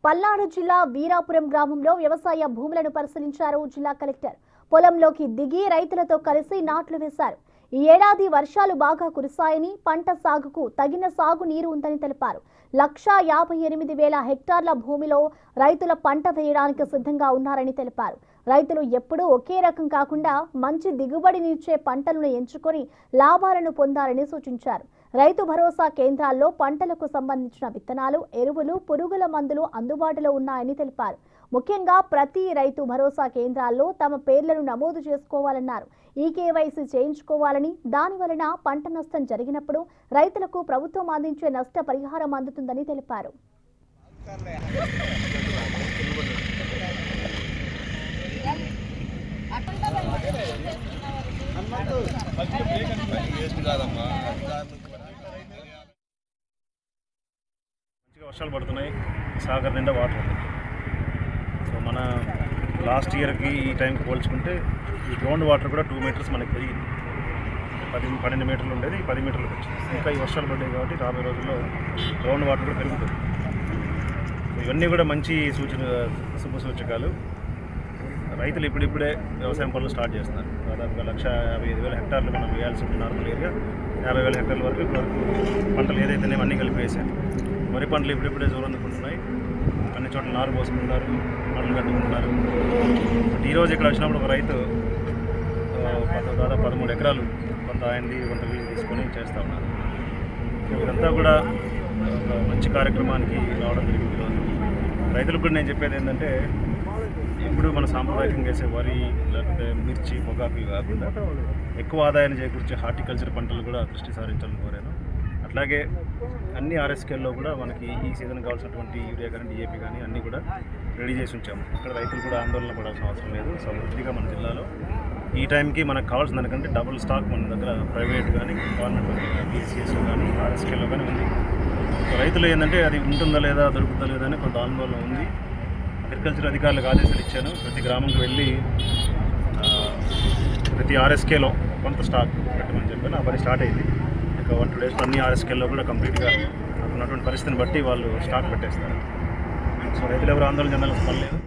పల్నాడు జిల్లా వీరాపురం గ్రామంలో వ్యవసాయ భూములను పరిశీలించారు జిల్లా కలెక్టర్. పొలంలోకి దిగి రైతులతో కలిసి నాట్లు వేశారు. ఈ ఏడాది వర్షాలు బాగా కురిశాయని, పంట సాగుకు తగిన సాగు నీరు ఉందని తెలిపారు. 1,58,000 హెక్టార్ల భూమిలో రైతుల పంట వేయడానికి సిద్ధంగా ఉన్నారని తెలిపారు. రైతులు ఎప్పుడూ ఒకే రకం కాకుండా మంచి దిగుబడినిచ్చే పంటలను ఎంచుకొని లాభాలను పొందాలని సూచించారు. రైతు భరోసా కేంద్రాల్లో పంటలకు సంబంధించిన విత్తనాలు, ఎరువులు, పురుగుల మందులు అందుబాటులో ఉన్నాయని తెలిపారు. ముఖ్యంగా ప్రతి రైతు భరోసా కేంద్రాల్లో తమ పేర్లను నమోదు చేసుకోవాలన్నారు. ఈ కేవైసీ చేయించుకోవాలని, దాని వలన పంట నష్టం జరిగినప్పుడు రైతులకు ప్రభుత్వం అందించే నష్ట పరిహారం అందుతుందని తెలిపారు. వర్షాలు పడుతున్నాయి, సాగర్ నిండా వాటర్ ఉంది. సో మన లాస్ట్ ఇయర్కి ఈ టైంకి పోల్చుకుంటే ఈ గ్రౌండ్ వాటర్ కూడా 2 మీటర్స్ మనకి పెరిగింది. 12 మీటర్లు ఉండేది 10 మీటర్లకు వచ్చింది. ఇంకా ఈ వర్షాలు పడ్డాయి కాబట్టి రాబోయే రోజుల్లో గ్రౌండ్ వాటర్ కూడా పెరుగుతుంది. ఇవన్నీ కూడా మంచి శుభ సూచకాలు. రైతులు ఇప్పుడిప్పుడే వ్యవసాయం పనులు స్టార్ట్ చేస్తున్నారు. దాదాపుగా 1,55,000 హెక్టార్లు మనం వేయాల్సి ఉంటుంది. నార్మల్ ఏరియా 50,000 హెక్టార్ల వరకు పంటలు ఏదైతేనే అన్నీ కలిపి వేసారు. వరి పంటలు ఇప్పుడిప్పుడే జోరందుకుంటున్నాయి. అన్ని చోట్ల నారు పోసుకుంటున్నారు, పంటలు కట్టుకుంటున్నారు. ఈరోజు ఇక్కడ వచ్చినప్పుడు ఒక రైతు దాదాపు 13 ఎకరాలు కొంత ఆయనది కొంత వీలు తీసుకొని చేస్తూ ఉన్నారు. ఇదంతా కూడా ఒక మంచి కార్యక్రమానికి రావడం జరిగింది. ఈరోజు రైతులకు కూడా నేను చెప్పేది ఏంటంటే, ఇప్పుడు మన సాంప్రదాయకంగా వేసే వరి, లేకపోతే మిర్చి, పొగాకు కాకుండా ఎక్కువ ఆదాయాన్ని చేకూర్చే హార్టికల్చర్ పంటలు కూడా దృష్టి సారించాలని కోరాను. అట్లాగే అన్ని ఆర్ఎస్కేల్లో కూడా మనకి ఈ సీజన్ కావాల్సినటువంటి యూరియా కానీ, డిఏపి కానీ అన్నీ కూడా రెడీ చేసి ఉంచాము. ఇక్కడ రైతులు కూడా ఆందోళన పడాల్సిన అవసరం లేదు. సమృద్ధిగా మన జిల్లాలో ఈ టైంకి మనకు కావాల్సిన దానికంటే డబుల్ స్టాక్ మన దగ్గర ప్రైవేట్ కానీ, గవర్నమెంట్ పిఎస్సిఎస్లో కానీ, ఆర్ఎస్కేలో కానీ ఉంది. రైతులు ఏంటంటే అది ఉంటుందా లేదా, దొరుకుతుందా లేదా అని కొంత ఆందోళన ఉంది. అగ్రికల్చర్ అధికారులకు ఆదేశాలు ఇచ్చాను. ప్రతి గ్రామంకి వెళ్ళి ప్రతి ఆర్ఎస్కేలో కొంత స్టాక్ పెట్టమని చెప్పాను. ఆ పని స్టార్ట్ అయింది. ఇంకా 1-2 డేస్ అన్ని ఆర్ఎస్కేల్లో కూడా కంప్లీట్గా ఉన్నటువంటి పరిస్థితిని బట్టి వాళ్ళు స్టాక్ పెట్టేస్తారు. సో రైతులు ఎవరు ఆందోళన చెందాల్సిన పని లేదు.